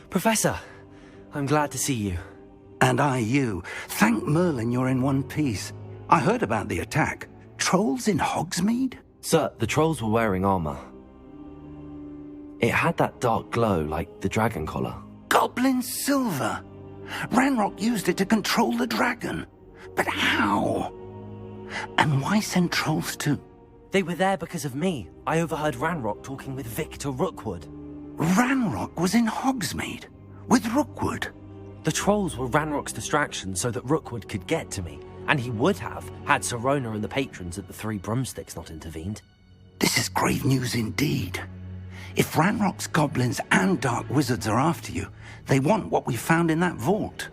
Professor, I'm glad to see you. And I you. Thank Merlin you're in one piece. I heard about the attack. Trolls in Hogsmeade? Sir, the trolls were wearing armor. It had that dark glow like the dragon collar. Goblin silver! Ranrock used it to control the dragon. But how? And why send trolls to... They were there because of me. I overheard Ranrock talking with Victor Rookwood. Ranrock was in Hogsmeade? With Rookwood? The trolls were Ranrock's distraction so that Rookwood could get to me. And he would have, had Sirona and the patrons at the Three Broomsticks not intervened. This is grave news indeed. If Ranrock's goblins and dark wizards are after you, they want what we found in that vault.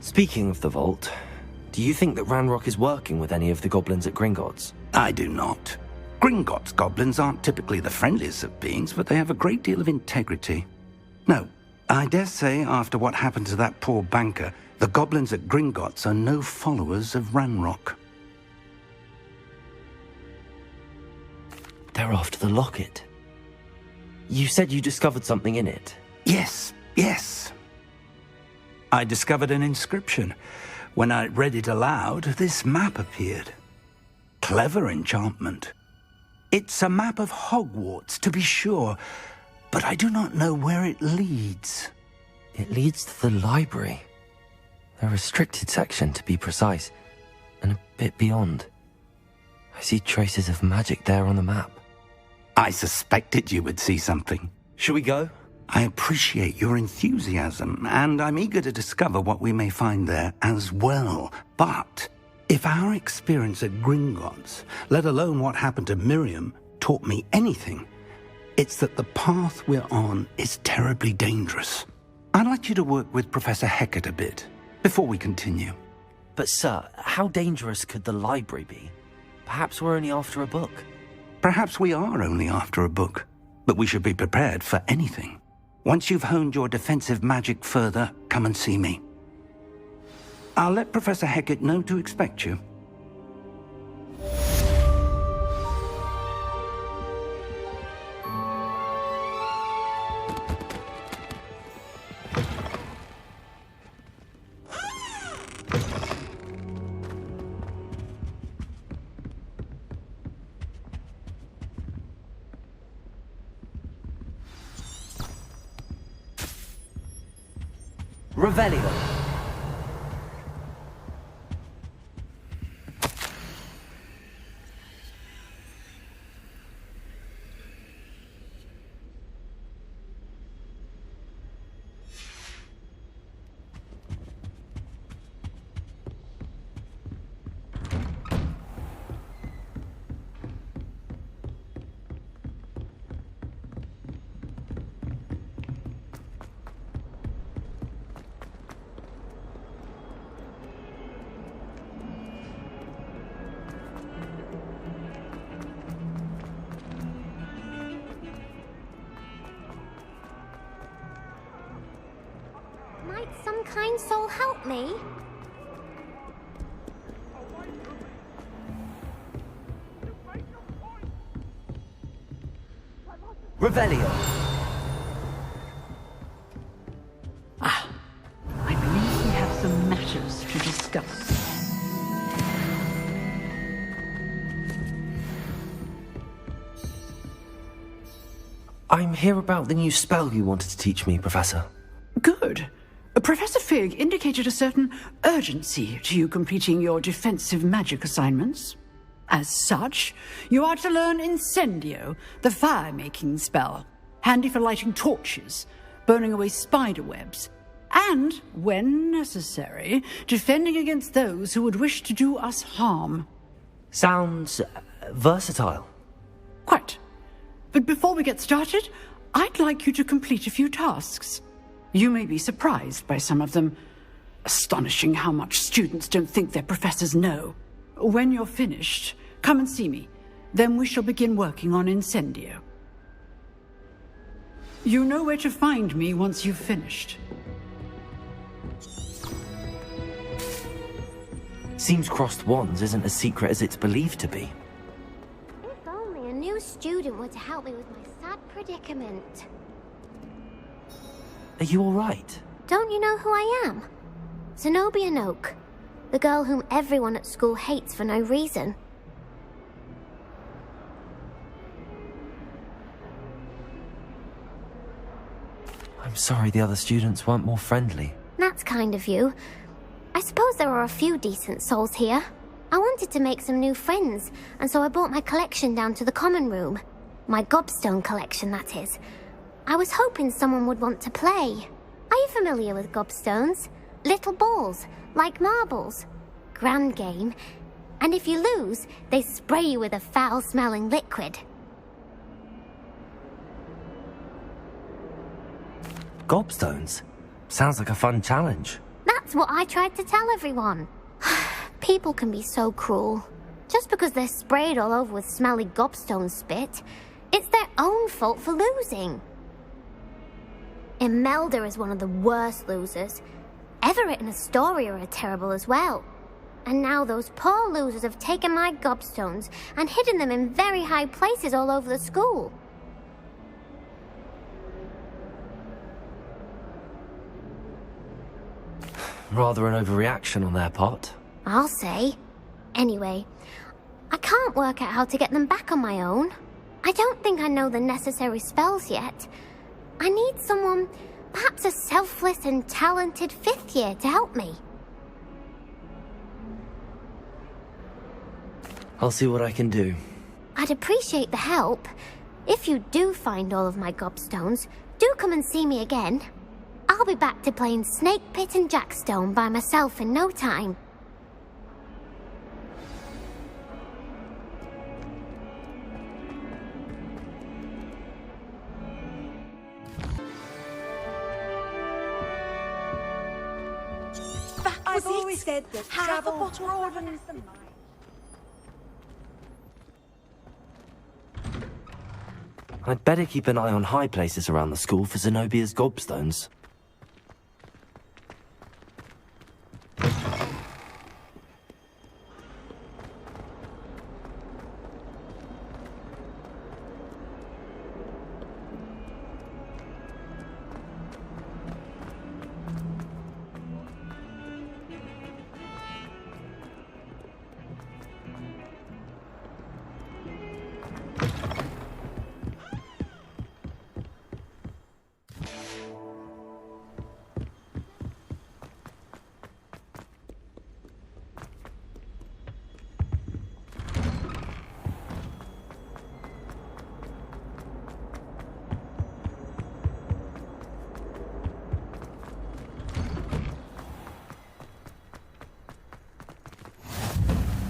Speaking of the vault, do you think that Ranrock is working with any of the goblins at Gringotts? I do not. Gringotts goblins aren't typically the friendliest of beings, but they have a great deal of integrity. No, I dare say after what happened to that poor banker, the goblins at Gringotts are no followers of Ranrock. They're after the locket. You said you discovered something in it. Yes. I discovered an inscription. When I read it aloud, this map appeared. Clever enchantment. It's a map of Hogwarts, to be sure, but I do not know where it leads. It leads to the library. A restricted section, to be precise, and a bit beyond. I see traces of magic there on the map. I suspected you would see something. Shall we go? I appreciate your enthusiasm, and I'm eager to discover what we may find there as well. But if our experience at Gringotts, let alone what happened to Miriam, taught me anything, it's that the path we're on is terribly dangerous. I'd like you to work with Professor Hecat a bit before we continue. But sir, how dangerous could the library be? Perhaps we're only after a book. Perhaps we are only after a book, but we should be prepared for anything. Once you've honed your defensive magic further, come and see me. I'll let Professor Hecat know to expect you. Revelio. Might some kind soul help me? Revelio. I believe we have some matters to discuss. I'm here about the new spell you wanted to teach me, Professor. Good. Professor Fig indicated a certain urgency to you completing your defensive magic assignments. As such, you are to learn Incendio, the fire-making spell, handy for lighting torches, burning away spider webs, and, when necessary, defending against those who would wish to do us harm. Sounds versatile. Quite. But before we get started, I'd like you to complete a few tasks. You may be surprised by some of them. Astonishing how much students don't think their professors know. When you're finished, come and see me. Then we shall begin working on Incendio. You know where to find me once you've finished. Seems crossed wands isn't as secret as it's believed to be. If only a new student were to help me with my sad predicament. Are you alright? Don't you know who I am? Zenobia Noak, the girl whom everyone at school hates for no reason. I'm sorry the other students weren't more friendly. That's kind of you. I suppose there are a few decent souls here. I wanted to make some new friends, and so I brought my collection down to the common room. My gobstone collection, that is. I was hoping someone would want to play. Are you familiar with gobstones? Little balls, like marbles. Grand game. And if you lose, they spray you with a foul-smelling liquid. Gobstones? Sounds like a fun challenge. That's what I tried to tell everyone. People can be so cruel. Just because they're sprayed all over with smelly gobstone spit, it's their own fault for losing. Imelda is one of the worst losers. Everett and Astoria are terrible as well. And now those poor losers have taken my gobstones and hidden them in very high places all over the school. Rather an overreaction on their part. I'll say. Anyway, I can't work out how to get them back on my own. I don't think I know the necessary spells yet. I need someone, perhaps a selfless and talented 5th year to help me. I'll see what I can do. I'd appreciate the help. If you do find all of my gobstones, do come and see me again. I'll be back to playing Snake Pit and Jackstone by myself in no time. I've always said that travel broadens the mind. I'd better keep an eye on high places around the school for Zenobia's gobstones.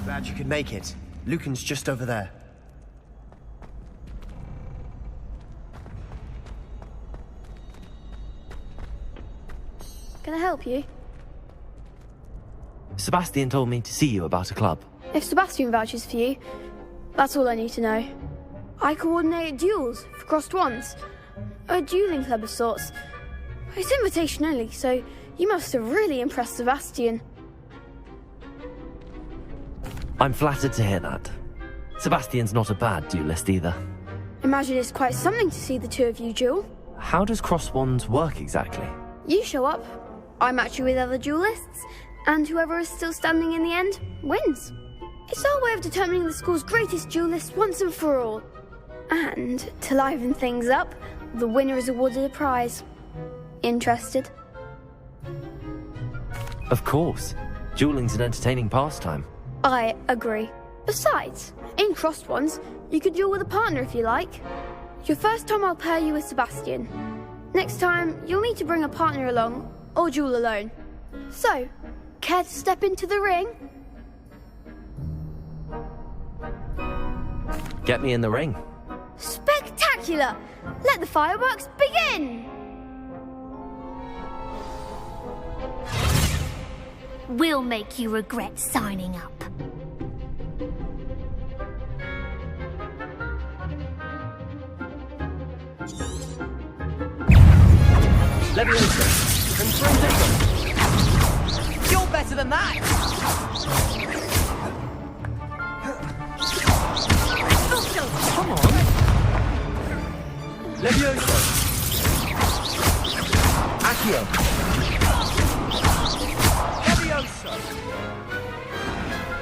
Glad you could make it. Lucan's just over there. Can I help you? Sebastian told me to see you about a club. If Sebastian vouches for you, that's all I need to know. I coordinate duels for crossed wands. A dueling club of sorts. It's invitation only, so you must have really impressed Sebastian. I'm flattered to hear that. Sebastian's not a bad duelist either. Imagine it's quite something to see the two of you duel. How does cross wands work exactly? You show up, I match you with other duelists, and whoever is still standing in the end wins. It's our way of determining the school's greatest duelist once and for all. And to liven things up, the winner is awarded a prize. Interested? Of course. Dueling's an entertaining pastime. I agree. Besides, in crossed ones, you could duel with a partner if you like. Your first time I'll pair you with Sebastian. Next time, you'll need to bring a partner along, or duel alone. So, care to step into the ring? Get me in the ring. Spectacular! Let the fireworks begin! We'll make you regret signing up. Leviosa! Confrontation! You're better than that! Come on! Accio! Levioso!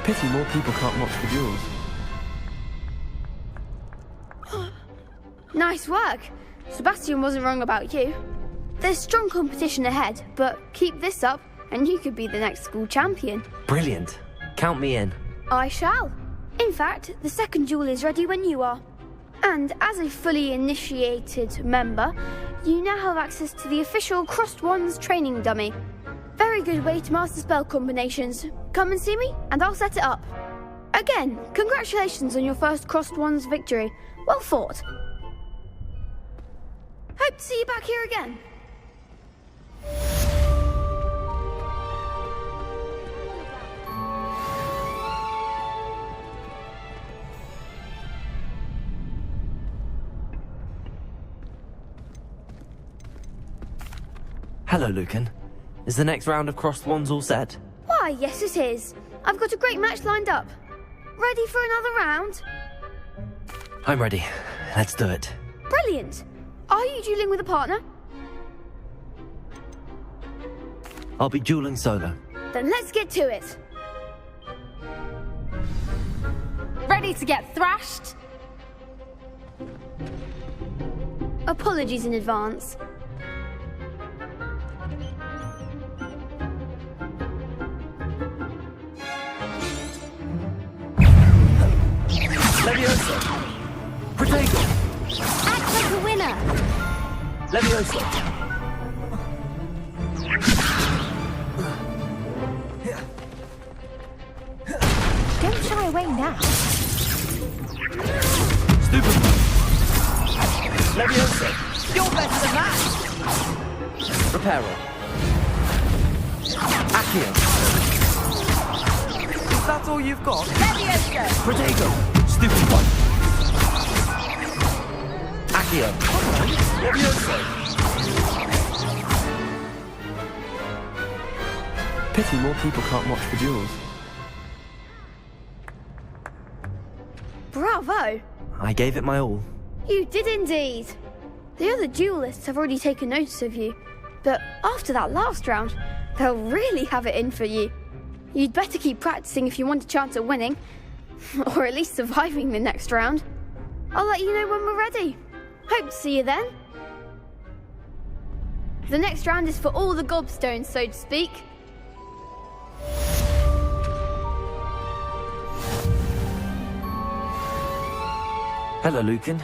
Pity more people can't watch the duels. Nice work. Sebastian wasn't wrong about you. There's strong competition ahead, but keep this up and you could be the next school champion. Brilliant. Count me in. I shall. In fact, the second duel is ready when you are. And as a fully initiated member, you now have access to the official Crossed Wands training dummy. Very good way to master spell combinations. Come and see me, and I'll set it up. Again, congratulations on your first Crossed Wands victory. Well fought. Hope to see you back here again. Hello, Lucan. Is the next round of Crossed Wands all set? Why, yes it is. I've got a great match lined up. Ready for another round? I'm ready. Let's do it. Brilliant. Are you dueling with a partner? I'll be dueling solo. Then let's get to it. Ready to get thrashed? Apologies in advance. Levioso! Protego! Act like a winner! Levioso! Don't shy away now. Stupid! Levioso! You're better than that! Reparo! Accio! Is that all you've got? Levioso! Protego! Stupid one! Accio! Levioso! Pity more people can't watch the duels. Bravo! I gave it my all. You did indeed. The other duelists have already taken notice of you, but after that last round, they'll really have it in for you. You'd better keep practicing if you want a chance at winning, or at least surviving the next round. I'll let you know when we're ready. Hope to see you then. The next round is for all the gobstones, so to speak. Hello, Lucan.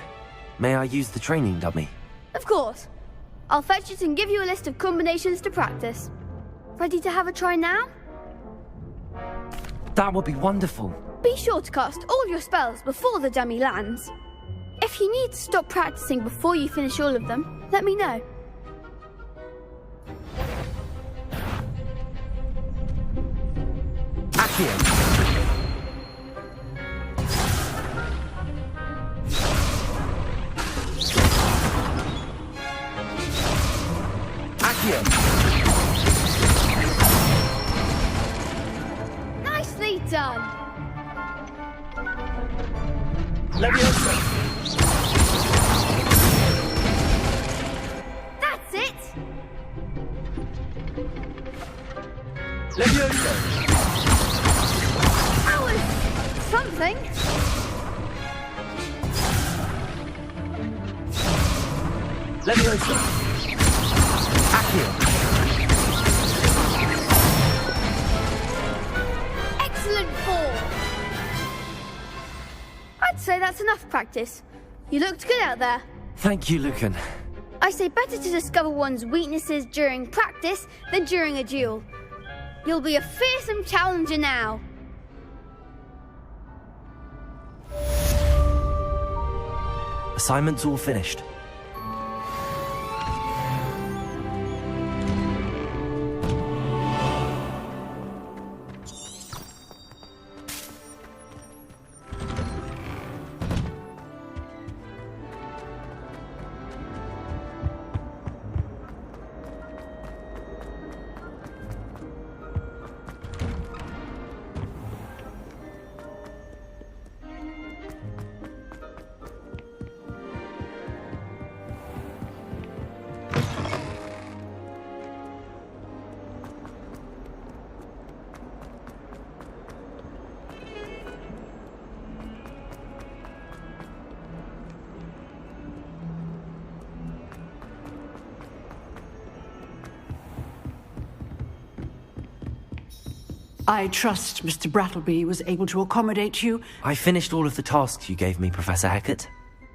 May I use the training dummy? Of course. I'll fetch it and give you a list of combinations to practice. Ready to have a try now? That would be wonderful. Be sure to cast all your spells before the dummy lands. If you need to stop practicing before you finish all of them, let me know. Accio! Accio! Nicely done! Levioso! That's it! Levioso! That was something. Levioso! Accio! Excellent form. I'd say that's enough practice. You looked good out there. Thank you, Lucan. I say better to discover one's weaknesses during practice than during a duel. You'll be a fearsome challenger now. Assignment's all finished. I trust Mr. Brattleby was able to accommodate you. I finished all of the tasks you gave me, Professor Hecat.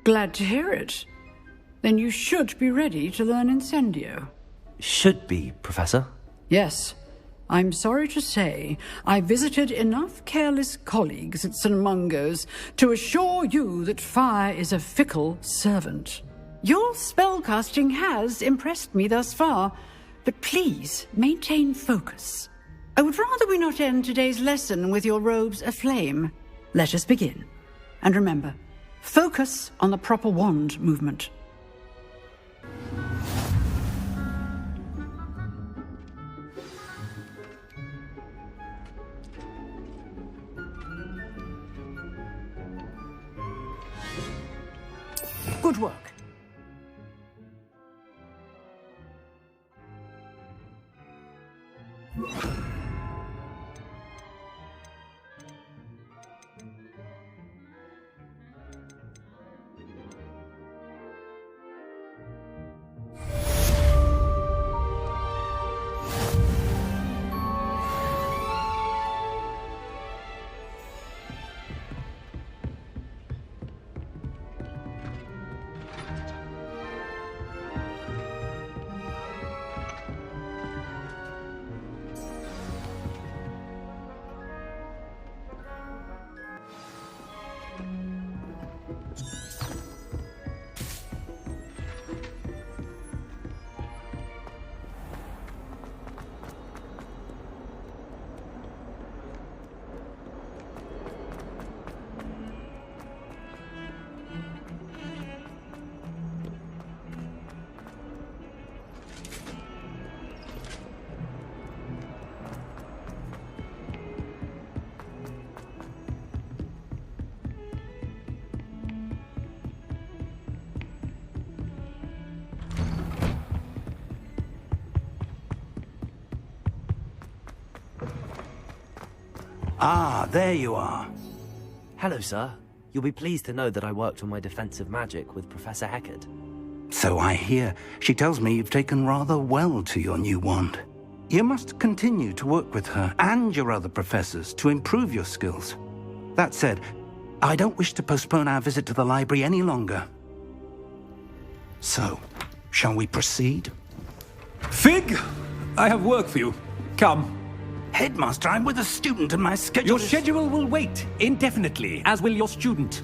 Glad to hear it. Then you should be ready to learn Incendio. Should be, Professor. Yes. I'm sorry to say, I visited enough careless colleagues at St. Mungo's to assure you that fire is a fickle servant. Your spellcasting has impressed me thus far, but please maintain focus. I would rather we not end today's lesson with your robes aflame. Let us begin. And remember, focus on the proper wand movement. Good work. Ah, there you are. Hello, sir. You'll be pleased to know that I worked on my defensive magic with Professor Hecat. So I hear. She tells me you've taken rather well to your new wand. You must continue to work with her and your other professors to improve your skills. That said, I don't wish to postpone our visit to the library any longer. So, shall we proceed? Fig, I have work for you. Come. Headmaster, I'm with a student and my schedule Your schedule will wait indefinitely, as will your student.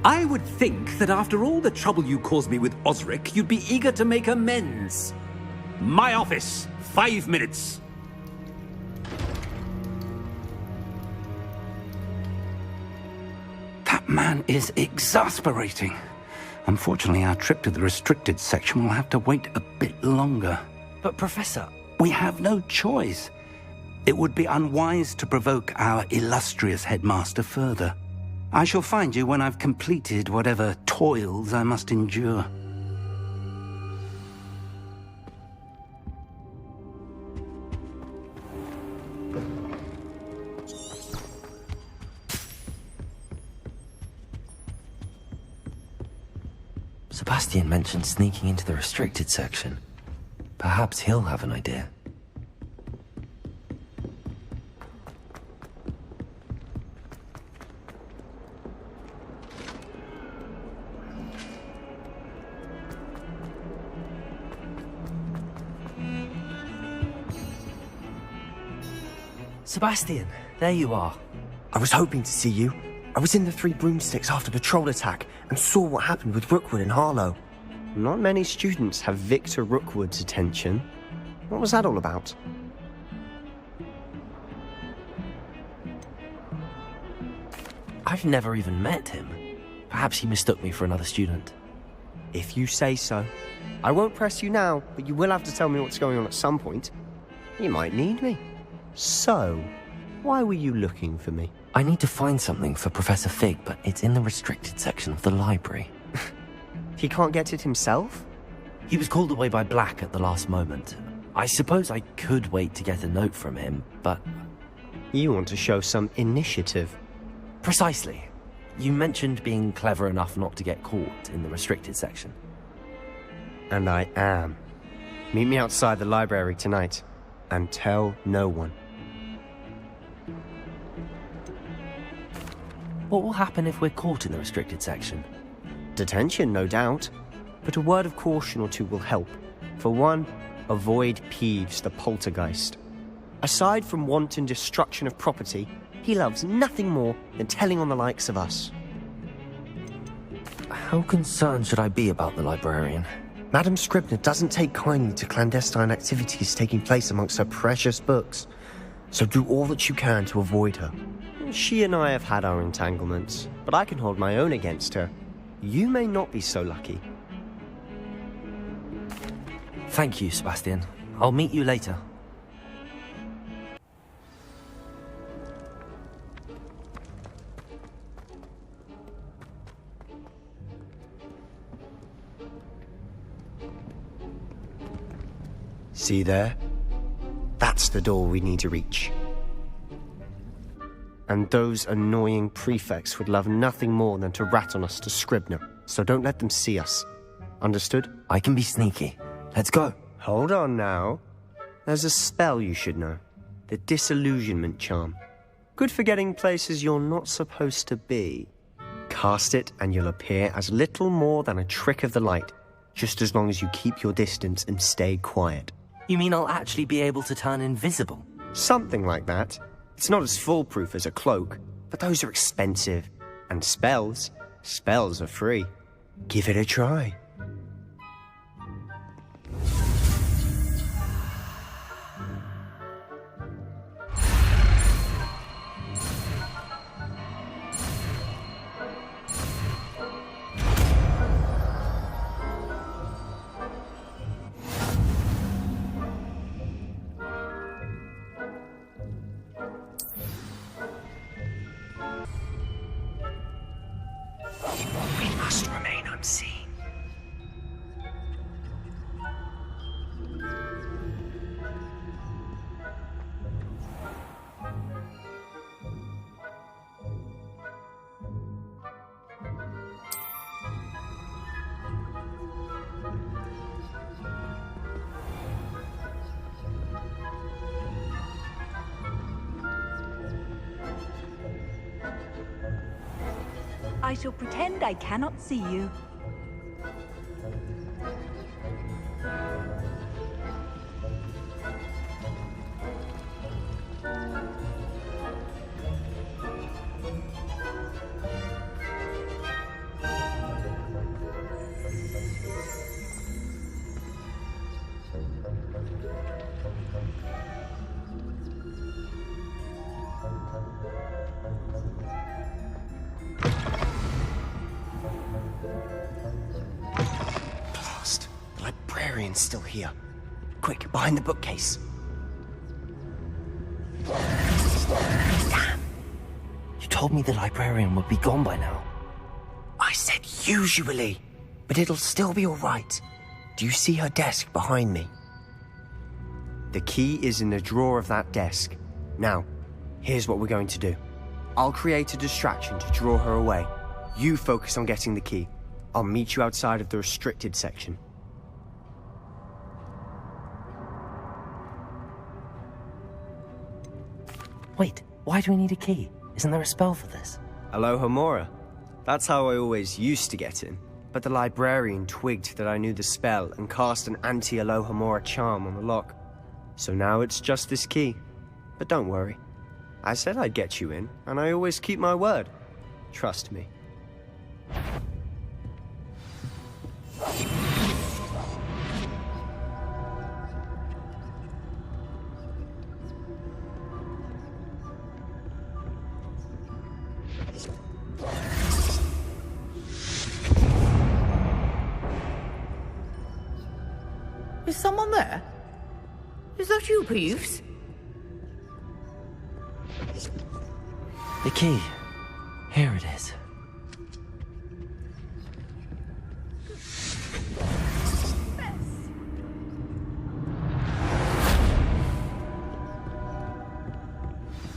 I would think that after all the trouble you caused me with Osric, you'd be eager to make amends. My office, 5 minutes. That man is exasperating. Unfortunately, our trip to the restricted section will have to wait a bit longer. But, Professor... We have no choice. It would be unwise to provoke our illustrious headmaster further. I shall find you when I've completed whatever toils I must endure. Sebastian mentioned sneaking into the restricted section. Perhaps he'll have an idea. Sebastian, there you are. I was hoping to see you. I was in the Three Broomsticks after the troll attack and saw what happened with Rookwood and Harlow. Not many students have Victor Rookwood's attention. What was that all about? I've never even met him. Perhaps he mistook me for another student. If you say so. I won't press you now, but you will have to tell me what's going on at some point. You might need me. So, why were you looking for me? I need to find something for Professor Fig, but it's in the restricted section of the library. He can't get it himself? He was called away by Black at the last moment. I suppose I could wait to get a note from him, but... You want to show some initiative. Precisely. You mentioned being clever enough not to get caught in the restricted section. And I am. Meet me outside the library tonight, and tell no one. What will happen if we're caught in the restricted section? Detention, no doubt. But a word of caution or two will help. For one, avoid Peeves, the poltergeist. Aside from wanton destruction of property, he loves nothing more than telling on the likes of us. How concerned should I be about the librarian? Madame Scribner doesn't take kindly to clandestine activities taking place amongst her precious books, so do all that you can to avoid her. She and I have had our entanglements, but I can hold my own against her. You may not be so lucky. Thank you, Sebastian. I'll meet you later. See there? That's the door we need to reach. And those annoying prefects would love nothing more than to rat on us to Scribner, so don't let them see us. Understood? I can be sneaky. Let's go. Hold on now. There's a spell you should know. The Disillusionment Charm. Good for getting places you're not supposed to be. Cast it and you'll appear as little more than a trick of the light, just as long as you keep your distance and stay quiet. You mean I'll actually be able to turn invisible? Something like that. It's not as foolproof as a cloak, but those are expensive. And spells are free. Give it a try. We must remain unseen. I shall pretend I cannot see you. Still here. Quick, behind the bookcase. Damn! You told me the librarian would be gone by now. I said usually, but it'll still be all right. Do you see her desk behind me? The key is in the drawer of that desk. Now, here's what we're going to do. I'll create a distraction to draw her away. You focus on getting the key. I'll meet you outside of the restricted section. Wait, why do we need a key? Isn't there a spell for this? Alohomora. That's how I always used to get in. But the librarian twigged that I knew the spell and cast an anti-Alohomora charm on the lock. So now it's just this key. But don't worry. I said I'd get you in, and I always keep my word. Trust me. Is someone there? Is that you, Peeves? The key. Here it is.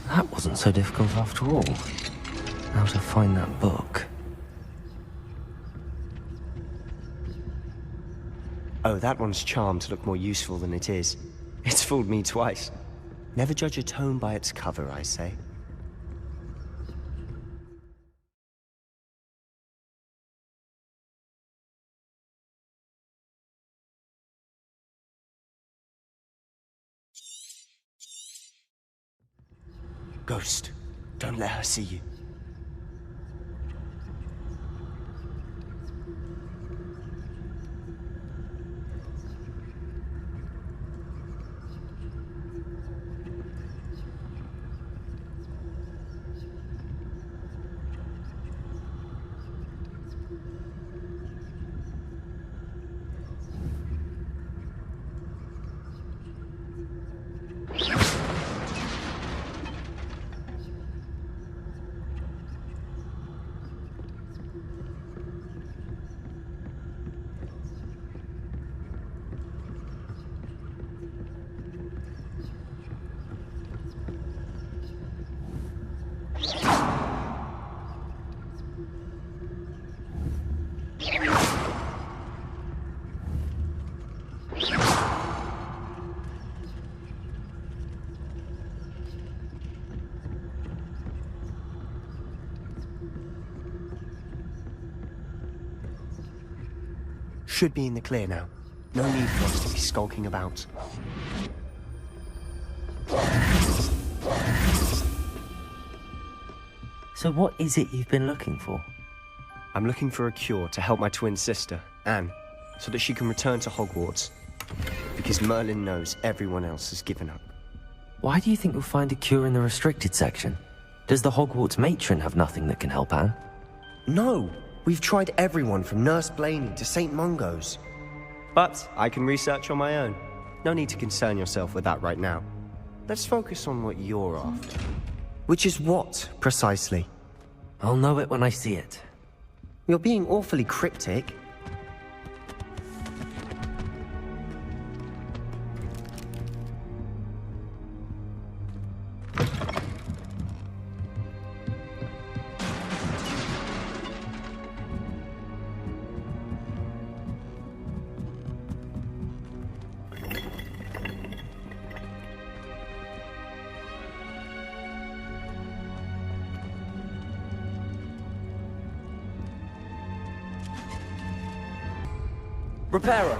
That wasn't so difficult after all. Now to find that book. Oh, that one's charmed to look more useful than it is. It's fooled me twice. Never judge a tome by its cover, I say. Ghost, don't let her see you. Should be in the clear now. No need for us to be skulking about. So what is it you've been looking for? I'm looking for a cure to help my twin sister, Anne, so that she can return to Hogwarts. Because Merlin knows everyone else has given up. Why do you think you'll find a cure in the restricted section? Does the Hogwarts matron have nothing that can help Anne? No! We've tried everyone from Nurse Blaney to St. Mungo's. But I can research on my own. No need to concern yourself with that right now. Let's focus on what you're after. Which is what, precisely? I'll know it when I see it. You're being awfully cryptic. Repairer!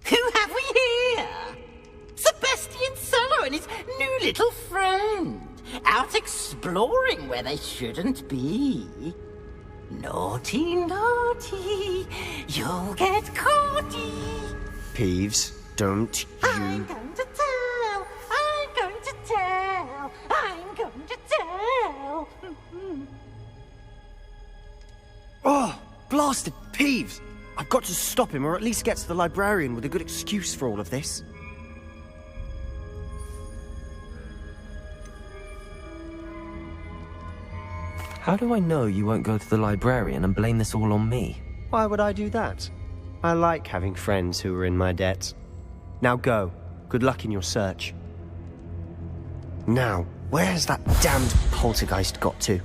Who have we here? Sebastian Solo and his new little friend, out exploring where they shouldn't be. Naughty, naughty, you'll get caughty. Peeves, don't you... I'm going to tell, I'm going to tell, I'm going to tell. Oh! Blasted Peeves! I've got to stop him, or at least get to the librarian with a good excuse for all of this. How do I know you won't go to the librarian and blame this all on me? Why would I do that? I like having friends who are in my debt. Now go. Good luck in your search. Now, where's that damned poltergeist got to?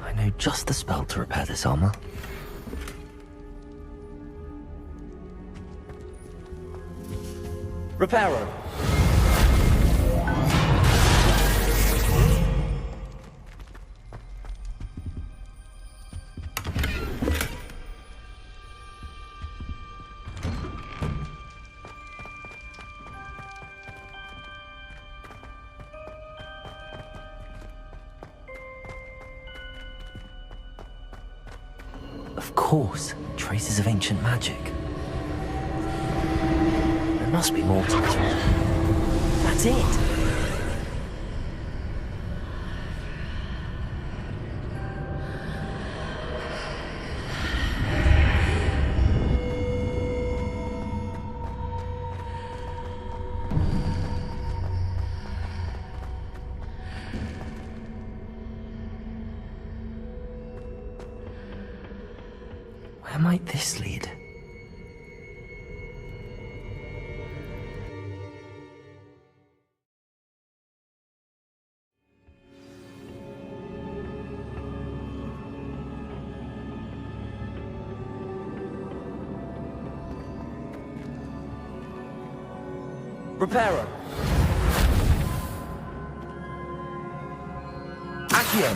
I know just the spell to repair this armor. Repairer! Of course, traces of ancient magic. There must be more to this one. That's it! Where might this lead? Repairer! Accio!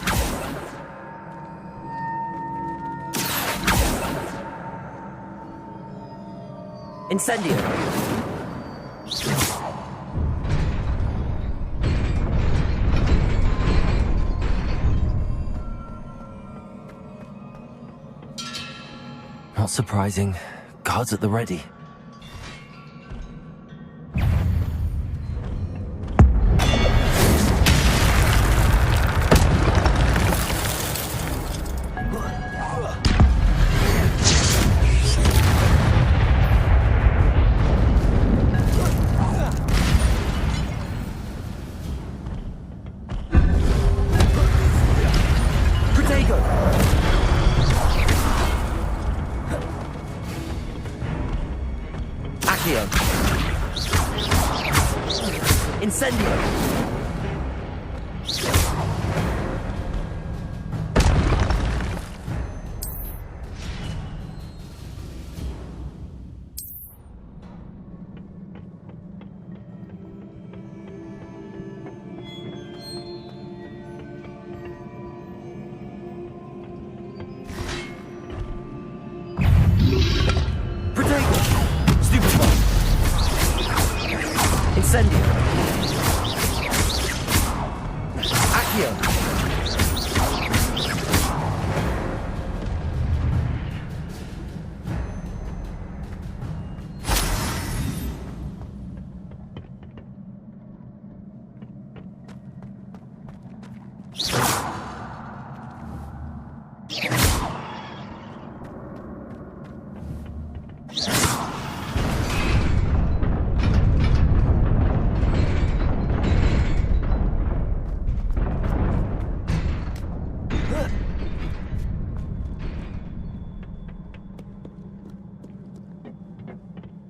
Incendio! Not surprising. Guards at the ready.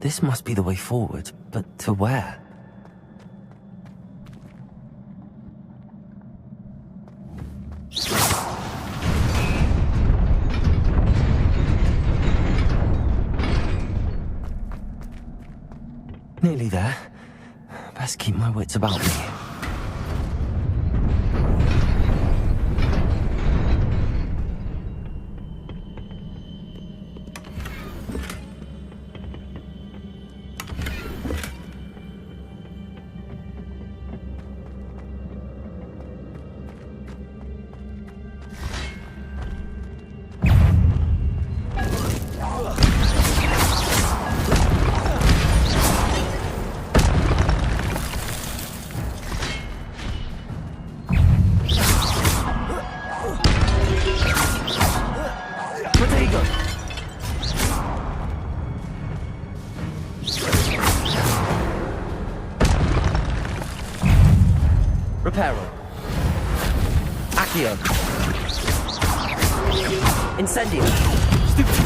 This must be the way forward, but to where? Nearly there. Best keep my wits about me. Reparo. Accio. Incendio. Stupid.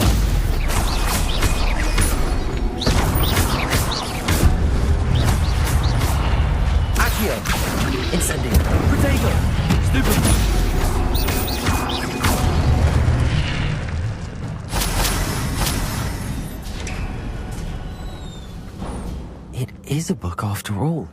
Accio. Incendio. Protego. Stupid. It is a book after all.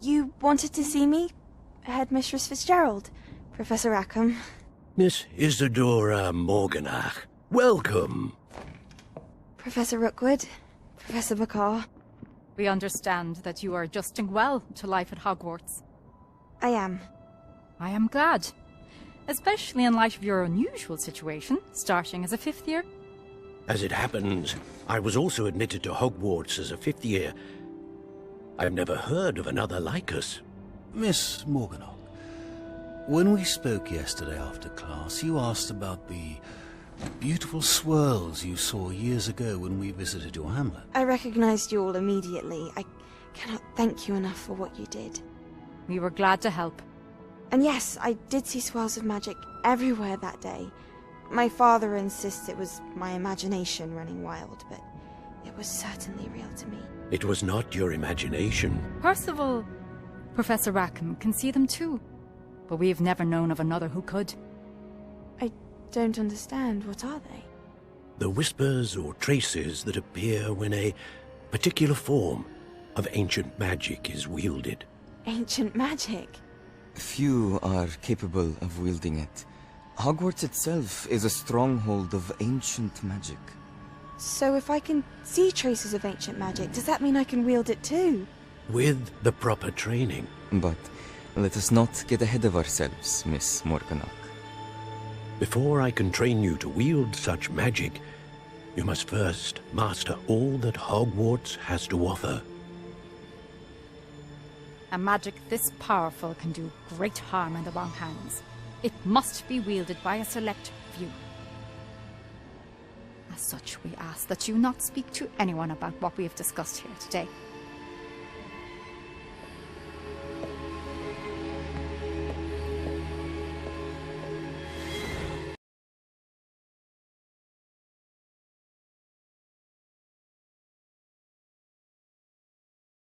You wanted to see me? Headmistress Fitzgerald, Professor Rackham. Miss Isadora Morganach, welcome. Professor Rookwood, Professor McCaw. We understand that you are adjusting well to life at Hogwarts. I am. I am glad. Especially in light of your unusual situation, starting as a 5th year. As it happens, I was also admitted to Hogwarts as a 5th year. I've never heard of another like us. Miss Morganach, when we spoke yesterday after class, you asked about the beautiful swirls you saw years ago when we visited your hamlet. I recognized you all immediately. I cannot thank you enough for what you did. We were glad to help. And yes, I did see swirls of magic everywhere that day. My father insists it was my imagination running wild, but it was certainly real to me. It was not your imagination. Percival, Professor Rackham can see them too, but we have never known of another who could. I don't understand. What are they? The whispers or traces that appear when a particular form of ancient magic is wielded. Ancient magic? Few are capable of wielding it. Hogwarts itself is a stronghold of ancient magic. So if I can see traces of ancient magic, does that mean I can wield it too? With the proper training. But let us not get ahead of ourselves, Miss Morganach. Before I can train you to wield such magic, you must first master all that Hogwarts has to offer. A magic this powerful can do great harm in the wrong hands. It must be wielded by a select few. As such, we ask that you not speak to anyone about what we have discussed here today.